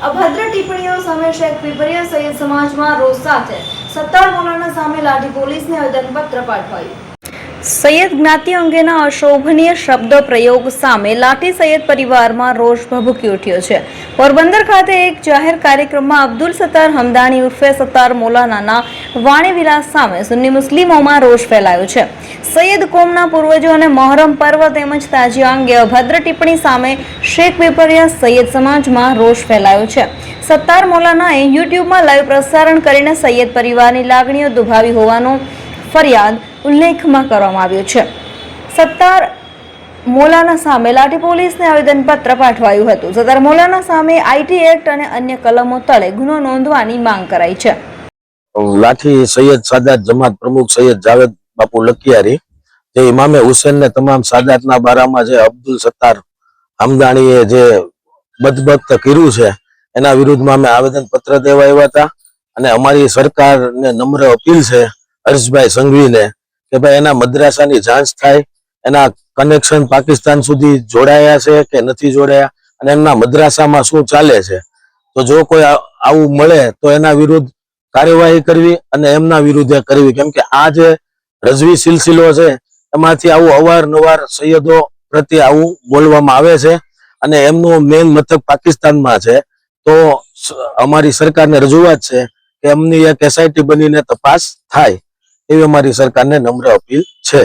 અભદ્ર ટિપ્પણીઓ સામે શેખ પીપરિયા સૈયદ સમાજમાં રોષ સાથે સત્તાર મૌલાના સામે લાઠી પોલીસને આવેદનપત્ર પાઠવાયું। સૈયદ જ્ઞાતિ અંગેના અશોભનીય શબ્દ પ્રયોગ સામે લાઠી સૈયદ પરિવારમાં રોષ ભભૂકી ઉઠ્યો છે। પોરબંદર ખાતે એક જાહેર કાર્યક્રમમાં અબ્દુલ સત્તાર હમદાની ઉર્ફે સત્તાર મૌલાનાના વાણી વિલાસ સામે સુન્ની મુસ્લિમોમાં રોષ ફેલાયો છે। સૈયદ કોમના પૂર્વજો અને મોહરમ પર્વ તેમજ તાજિયા અંગે અભદ્ર ટિપ્પણી સામે શેખ પીપરિયા સૈયદ સમાજમાં રોષ ફેલાયો છે। સત્તાર મૌલાનાએ યુટ્યુબમાં લાઈવ પ્રસારણ કરીને સૈયદ પરિવારની લાગણીઓ દુભાવી હોવાનો ફરિયાદ ઉલ્લેખમાં કરવામાં આવ્યો છે। સત્તાર મૌલાના સામે લાઠી પોલીસને આવેદનપત્ર પાઠવાયું હતું। સત્તાર મૌલાના સામે આઈટી એક્ટ અને અન્ય કલમો તળે ગુનો નોંધવાની માંગ કરાઈ છે। લાઠી સૈયદ સાદાત જમાત પ્રમુખ સૈયદ જાવેદ બાપુ લકિયારી જે ઇમામે હુસૈન ને તમામ સાદાતના બારામાં જે અબ્દુલ સત્તાર હમદાણીએ જે બદબખ્ત કર્યું છે એના વિરુદ્ધમાં અમે આવેદન પત્ર દેવા આવ્યા હતા અને અમારી સરકારને નમ્ર અપીલ છે હર્ષભાઈ સંઘવીને કે ભાઈ એના મદ્રાસાની જાંચ થાય, એના કનેક્શન પાકિસ્તાન સુધી જોડાયા છે કે નથી જોડાયા અને એમના મદ્રાસામાં શું ચાલે છે। તો જો કોઈ આવું મળે તો એના વિરુદ્ધ કાર્યવાહી કરવી અને એમના વિરુદ્ધ કરવી, કેમ કે આ જે રઝવી સિલસિલો છે એમાંથી આવું અવારનવાર સૈયદો પ્રત્યે આવું બોલવામાં આવે છે અને એમનું મેઇન મથક પાકિસ્તાનમાં છે। તો અમારી સરકારને રજૂઆત છે કે એમની એક એસઆઈટી બનીને તપાસ થાય એવી અમારી સરકારને નમ્ર અપીલ છે।